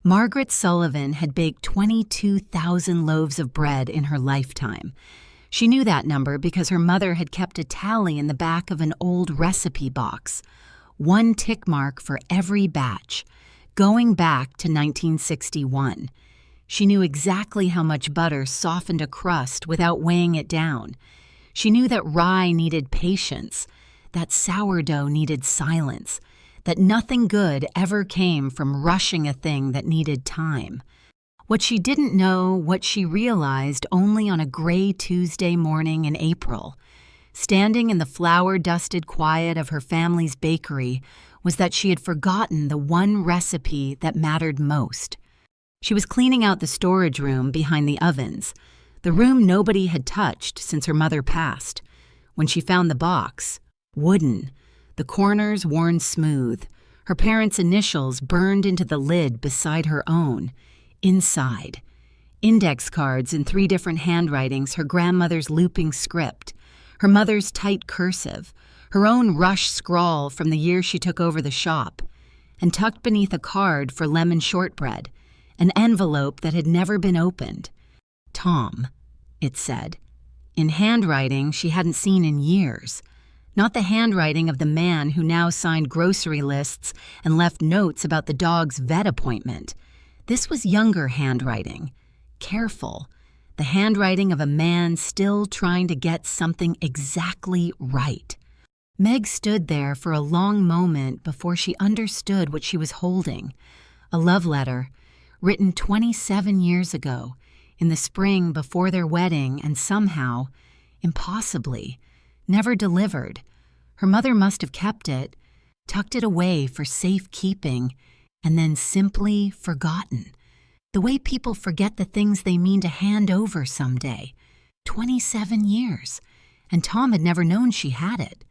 Margaret Sullivan had baked 22,000 loaves of bread in her lifetime. She knew that number because her mother had kept a tally in the back of an old recipe box, one tick mark for every batch, going back to 1961. She knew exactly how much butter softened a crust without weighing it down. She knew that rye needed patience, that sourdough needed silence, that nothing good ever came from rushing a thing that needed time. What she didn't know, what she realized only on a gray Tuesday morning in April, standing in the flour-dusted quiet of her family's bakery, was that she had forgotten the one recipe that mattered most. She was cleaning out the storage room behind the ovens, the room nobody had touched since her mother passed, when she found the box, wooden, the corners worn smooth, her parents' initials burned into the lid beside her own. Inside, index cards in 3 different handwritings, her grandmother's looping script, her mother's tight cursive, her own rush scrawl from the year she took over the shop, and tucked beneath a card for lemon shortbread, an envelope that had never been opened. Tom, it said, in handwriting she hadn't seen in years. Not the handwriting of the man who now signed grocery lists and left notes about the dog's vet appointment. This was younger handwriting, careful, the handwriting of a man still trying to get something exactly right. Meg stood there for a long moment before she understood what she was holding. A love letter, written 27 years ago, in the spring before their wedding, and somehow, impossibly, never delivered. Her mother must have kept it, tucked it away for safekeeping, and then simply forgotten. The way people forget the things they mean to hand over someday. 27 years, and Tom had never known she had it.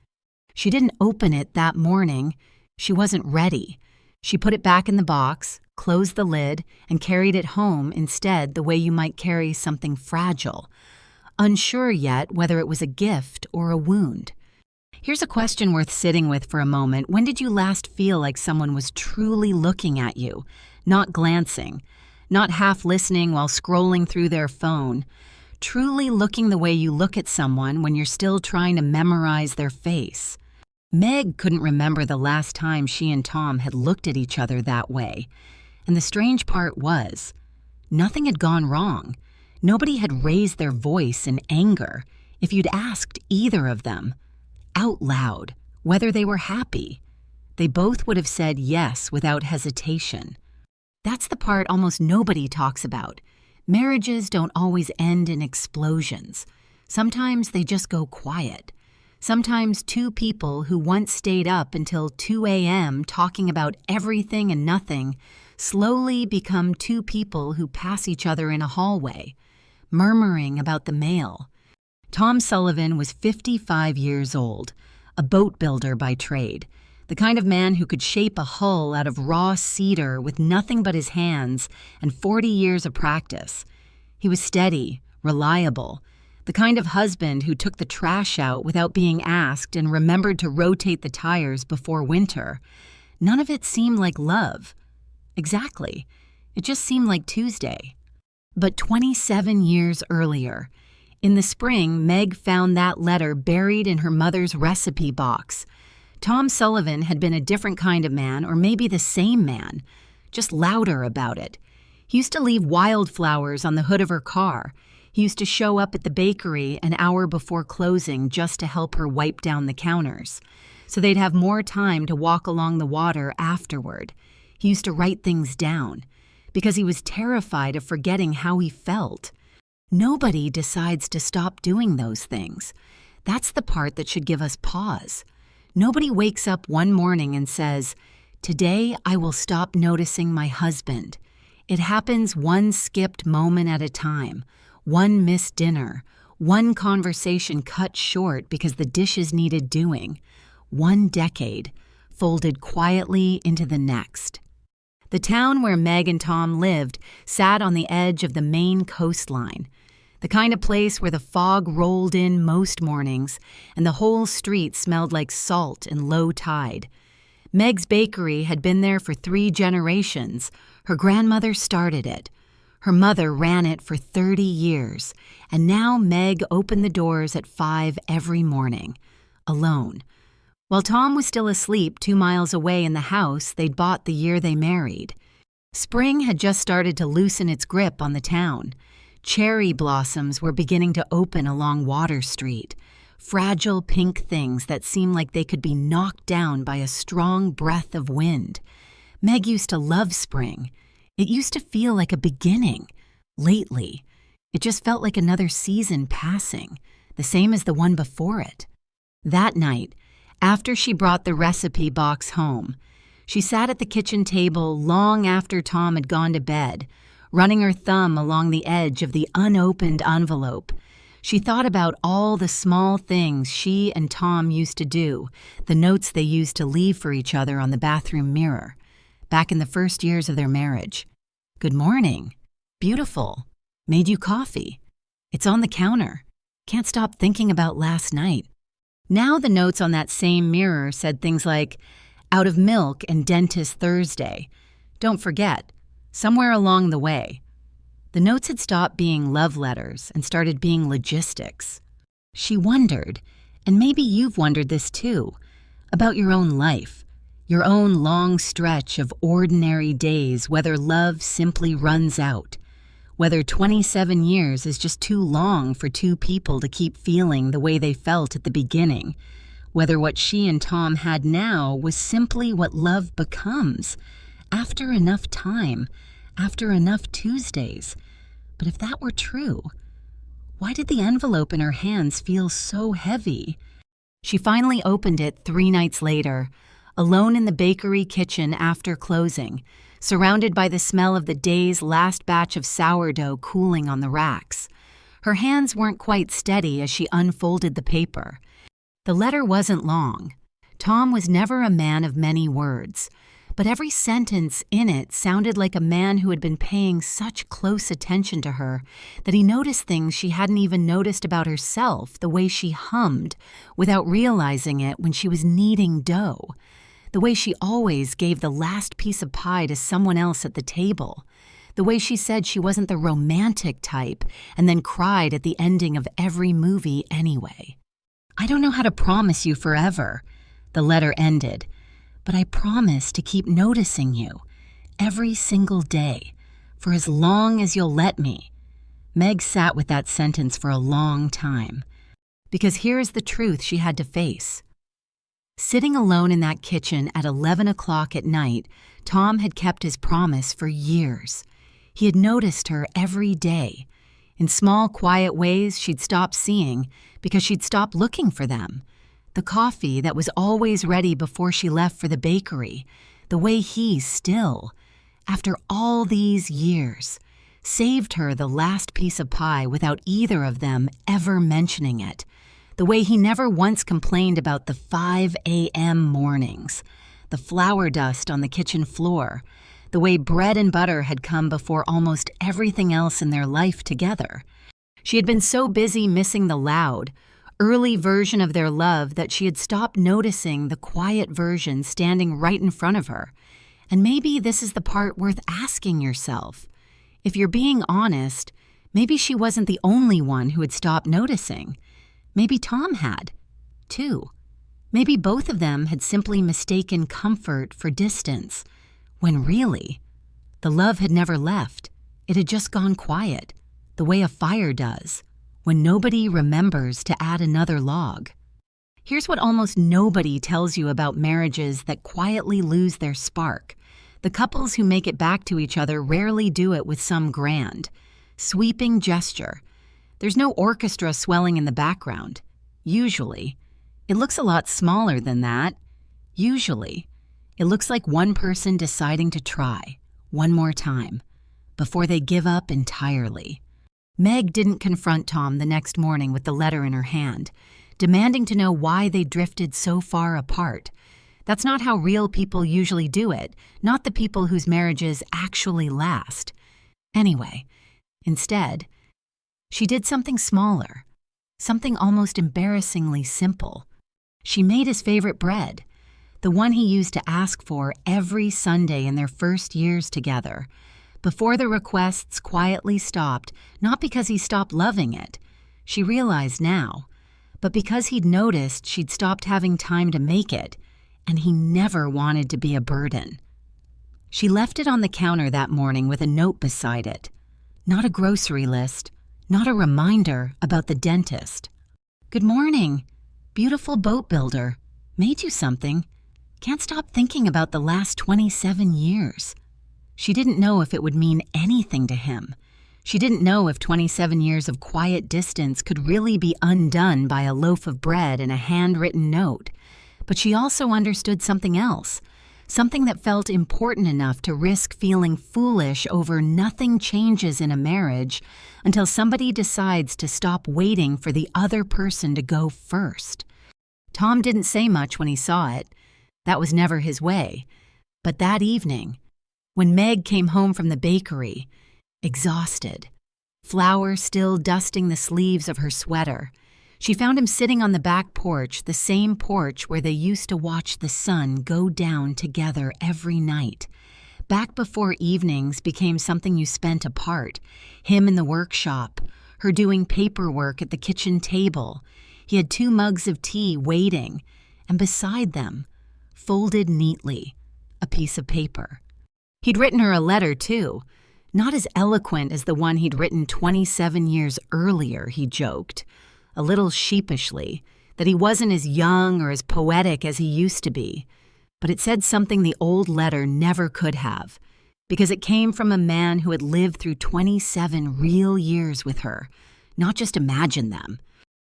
She didn't open it that morning. She wasn't ready. She put it back in the box, closed the lid, and carried it home instead the way you might carry something fragile, unsure yet whether it was a gift or a wound. Here's a question worth sitting with for a moment. When did you last feel like someone was truly looking at you, not glancing, not half listening while scrolling through their phone, truly looking the way you look at someone when you're still trying to memorize their face? Meg couldn't remember the last time she and Tom had looked at each other that way. And the strange part was, nothing had gone wrong. Nobody had raised their voice in anger if you'd asked either of them, out loud, whether they were happy. They both would have said yes without hesitation. That's the part almost nobody talks about. Marriages don't always end in explosions. Sometimes they just go quiet. Sometimes 2 people who once stayed up until 2 a.m. talking about everything and nothing slowly become 2 people who pass each other in a hallway, murmuring about the mail. Tom Sullivan was 55 years old, a boat builder by trade, the kind of man who could shape a hull out of raw cedar with nothing but his hands and 40 years of practice. He was steady, reliable, the kind of husband who took the trash out without being asked and remembered to rotate the tires before winter. None of it seemed like love. Exactly. It just seemed like Tuesday. But 27 years earlier, in the spring, Meg found that letter buried in her mother's recipe box. Tom Sullivan had been a different kind of man, or maybe the same man, just louder about it. He used to leave wildflowers on the hood of her car. He used to show up at the bakery an hour before closing just to help her wipe down the counters, so they'd have more time to walk along the water afterward. He used to write things down, because he was terrified of forgetting how he felt. Nobody decides to stop doing those things. That's the part that should give us pause. Nobody wakes up one morning and says, "Today I will stop noticing my husband." It happens one skipped moment at a time, one missed dinner, one conversation cut short because the dishes needed doing, one decade folded quietly into the next. The town where Meg and Tom lived sat on the edge of the Maine coastline, the kind of place where the fog rolled in most mornings and the whole street smelled like salt and low tide. Meg's bakery had been there for 3 generations, Her grandmother started it. Her mother ran it for 30 years, and now Meg opened the doors at 5 every morning, alone. While Tom was still asleep 2 miles away in the house they'd bought the year they married. Spring had just started to loosen its grip on the town. Cherry blossoms were beginning to open along Water Street, fragile pink things that seemed like they could be knocked down by a strong breath of wind. Meg used to love spring. It used to feel like a beginning. Lately, it just felt like another season passing, the same as the one before it. That night, after she brought the recipe box home, she sat at the kitchen table long after Tom had gone to bed, running her thumb along the edge of the unopened envelope. She thought about all the small things she and Tom used to do, the notes they used to leave for each other on the bathroom mirror, back in the first years of their marriage. Good morning. Beautiful. Made you coffee. It's on the counter. Can't stop thinking about last night. Now the notes on that same mirror said things like, out of milk and dentist Thursday. Don't forget, somewhere along the way. The notes had stopped being love letters and started being logistics. She wondered, and maybe you've wondered this too, about your own life, your own long stretch of ordinary days, whether love simply runs out, whether 27 years is just too long for two people to keep feeling the way they felt at the beginning, whether what she and Tom had now was simply what love becomes, after enough time, after enough Tuesdays. But if that were true, why did the envelope in her hands feel so heavy? She finally opened it 3 nights later, alone in the bakery kitchen after closing, surrounded by the smell of the day's last batch of sourdough cooling on the racks. Her hands weren't quite steady as she unfolded the paper. The letter wasn't long. Tom was never a man of many words, but every sentence in it sounded like a man who had been paying such close attention to her that he noticed things she hadn't even noticed about herself, the way she hummed without realizing it when she was kneading dough, the way she always gave the last piece of pie to someone else at the table, the way she said she wasn't the romantic type and then cried at the ending of every movie anyway. I don't know how to promise you forever, the letter ended, but I promise to keep noticing you every single day for as long as you'll let me. Meg sat with that sentence for a long time, because here's the truth she had to face. Sitting alone in that kitchen at 11 o'clock at night, Tom had kept his promise for years. He had noticed her every day. In small, quiet ways she'd stopped seeing because she'd stopped looking for them. The coffee that was always ready before she left for the bakery. The way he still, after all these years, saved her the last piece of pie without either of them ever mentioning it. The way he never once complained about the 5 a.m. mornings, the flour dust on the kitchen floor, the way bread and butter had come before almost everything else in their life together. She had been so busy missing the loud, early version of their love that she had stopped noticing the quiet version standing right in front of her. And maybe this is the part worth asking yourself. If you're being honest, maybe she wasn't the only one who had stopped noticing. Maybe Tom had, too. Maybe both of them had simply mistaken comfort for distance, when really, the love had never left. It had just gone quiet, the way a fire does, when nobody remembers to add another log. Here's what almost nobody tells you about marriages that quietly lose their spark. The couples who make it back to each other rarely do it with some grand, sweeping gesture. There's no orchestra swelling in the background. Usually, it looks a lot smaller than that. Usually, it looks like one person deciding to try, one more time, before they give up entirely. Meg didn't confront Tom the next morning with the letter in her hand, demanding to know why they drifted so far apart. That's not how real people usually do it, not the people whose marriages actually last. Anyway, instead, she did something smaller, something almost embarrassingly simple. She made his favorite bread. the one he used to ask for every Sunday in their first years together, before the requests quietly stopped, not because he stopped loving it, she realized now, but because he'd noticed she'd stopped having time to make it, and he never wanted to be a burden. She left it on the counter that morning with a note beside it. Not a grocery list, not a reminder about the dentist. "Good morning. Beautiful boat builder. Made you something. Can't stop thinking about the last 27 years. She didn't know if it would mean anything to him. She didn't know if 27 years of quiet distance could really be undone by a loaf of bread and a handwritten note. But she also understood something else, something that felt important enough to risk feeling foolish over nothing changes in a marriage until somebody decides to stop waiting for the other person to go first. Tom didn't say much when he saw it. That was never his way. But that evening, when Meg came home from the bakery, exhausted, flour still dusting the sleeves of her sweater, she found him sitting on the back porch, the same porch where they used to watch the sun go down together every night. Back before evenings became something you spent apart, him in the workshop, her doing paperwork at the kitchen table. He had 2 mugs of tea waiting, and beside them, folded neatly, a piece of paper. He'd written her a letter, too, not as eloquent as the one he'd written 27 years earlier, he joked, a little sheepishly, that he wasn't as young or as poetic as he used to be. But it said something the old letter never could have, because it came from a man who had lived through 27 real years with her, not just imagined them.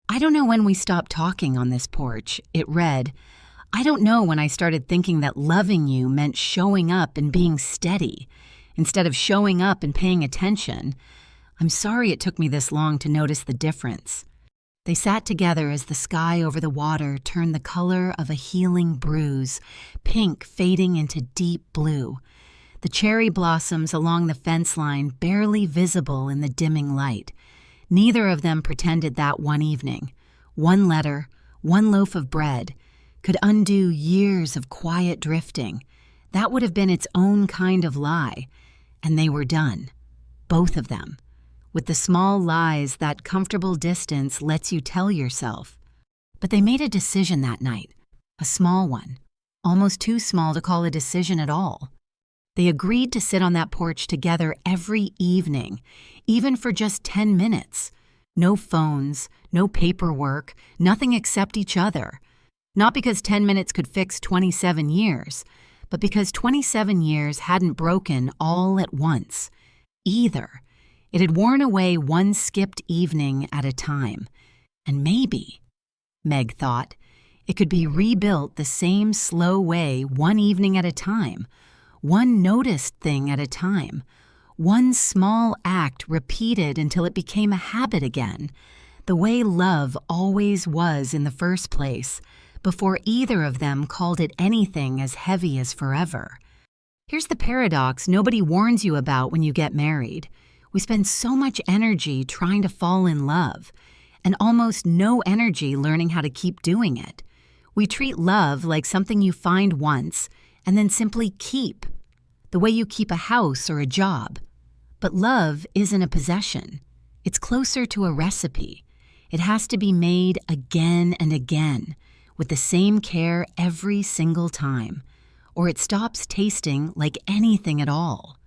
"I don't know when we stopped talking on this porch," it read. "I don't know when I started thinking that loving you meant showing up and being steady, instead of showing up and paying attention. I'm sorry it took me this long to notice the difference." They sat together as the sky over the water turned the color of a healing bruise, pink fading into deep blue. The cherry blossoms along the fence line barely visible in the dimming light. Neither of them pretended that one evening, one letter, one loaf of bread, could undo years of quiet drifting. That would have been its own kind of lie. And they were done, both of them, with the small lies that comfortable distance lets you tell yourself. But they made a decision that night, a small one, almost too small to call a decision at all. They agreed to sit on that porch together every evening, even for just 10 minutes. No phones, no paperwork, nothing except each other. Not because 10 minutes could fix 27 years, but because 27 years hadn't broken all at once, either. It had worn away one skipped evening at a time. And maybe, Meg thought, it could be rebuilt the same slow way, one evening at a time, one noticed thing at a time, one small act repeated until it became a habit again, the way love always was in the first place, before either of them called it anything as heavy as forever. Here's the paradox nobody warns you about when you get married. We spend so much energy trying to fall in love, and almost no energy learning how to keep doing it. We treat love like something you find once and then simply keep, the way you keep a house or a job. But love isn't a possession. It's closer to a recipe. It has to be made again and again, with the same care every single time, or it stops tasting like anything at all.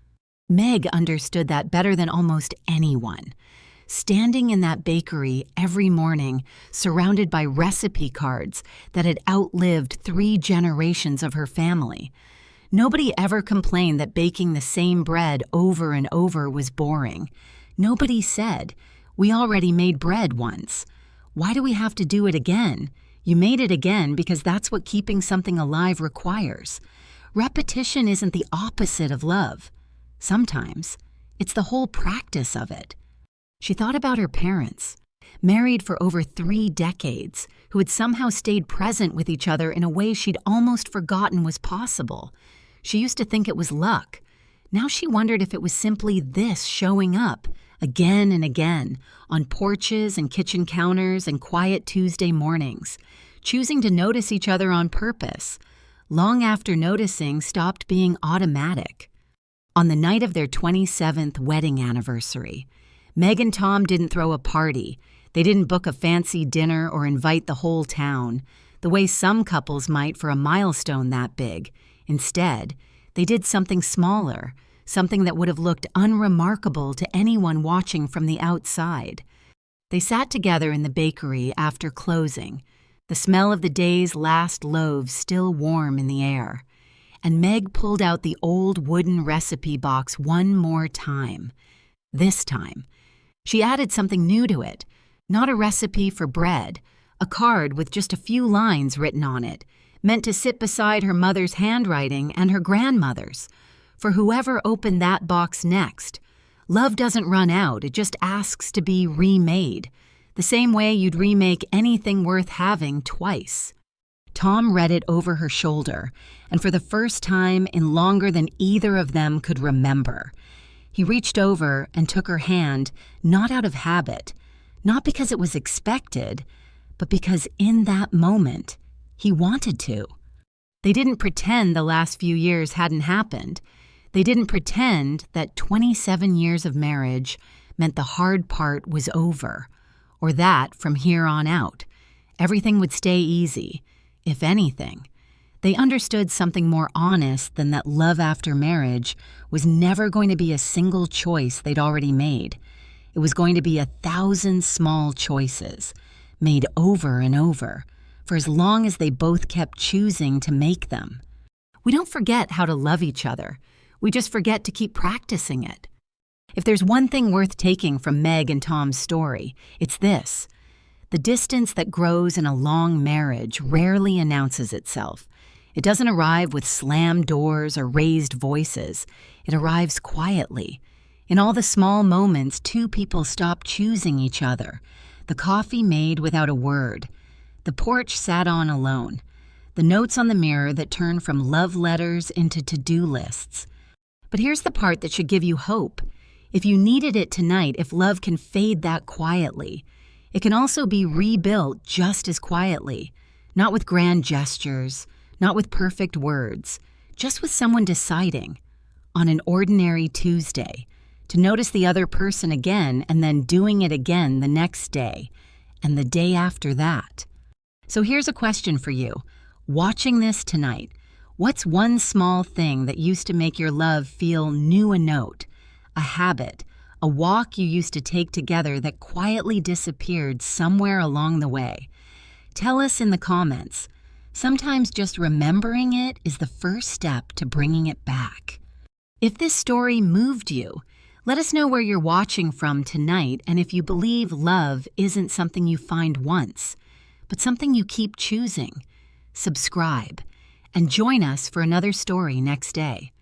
Meg understood that better than almost anyone. Standing in that bakery every morning, surrounded by recipe cards that had outlived 3 generations of her family. Nobody ever complained that baking the same bread over and over was boring. Nobody said, "We already made bread once. Why do we have to do it again? You made it again because that's what keeping something alive requires." Repetition isn't the opposite of love. Sometimes, it's the whole practice of it. She thought about her parents, married for over 3 decades, who had somehow stayed present with each other in a way she'd almost forgotten was possible. She used to think it was luck. Now she wondered if it was simply this showing up, again and again, on porches and kitchen counters and quiet Tuesday mornings, choosing to notice each other on purpose. long after noticing stopped being automatic. On the night of their 27th wedding anniversary, Meg and Tom didn't throw a party. They didn't book a fancy dinner or invite the whole town, the way some couples might for a milestone that big. Instead, they did something smaller, something that would have looked unremarkable to anyone watching from the outside. They sat together in the bakery after closing, the smell of the day's last loaves still warm in the air. And Meg pulled out the old wooden recipe box one more time. This time, she added something new to it, not a recipe for bread, a card with just a few lines written on it, meant to sit beside her mother's handwriting and her grandmother's. For whoever opened that box next, love doesn't run out, it just asks to be remade, the same way you'd remake anything worth having twice. Tom read it over her shoulder, and for the first time in longer than either of them could remember, he reached over and took her hand, not out of habit, not because it was expected, but because in that moment, he wanted to. They didn't pretend the last few years hadn't happened. They didn't pretend that 27 years of marriage meant the hard part was over, or that from here on out, everything would stay easy. If anything, they understood something more honest than that love after marriage was never going to be a single choice they'd already made. It was going to be 1,000 small choices, made over and over, for as long as they both kept choosing to make them. We don't forget how to love each other. We just forget to keep practicing it. If there's one thing worth taking from Meg and Tom's story, it's this. The distance that grows in a long marriage rarely announces itself. It doesn't arrive with slammed doors or raised voices. It arrives quietly. In all the small moments, two people stop choosing each other. The coffee made without a word. The porch sat on alone. The notes on the mirror that turn from love letters into to-do lists. But here's the part that should give you hope. If you needed it tonight, if love can fade that quietly, it can also be rebuilt just as quietly, not with grand gestures, not with perfect words, just with someone deciding, on an ordinary Tuesday, to notice the other person again and then doing it again the next day, and the day after that. So here's a question for you. Watching this tonight, what's one small thing that used to make your love feel new a note, a habit, a walk you used to take together that quietly disappeared somewhere along the way? Tell us in the comments. Sometimes just remembering it is the first step to bringing it back. If this story moved you, let us know where you're watching from tonight and if you believe love isn't something you find once, but something you keep choosing. Subscribe and join us for another story next day.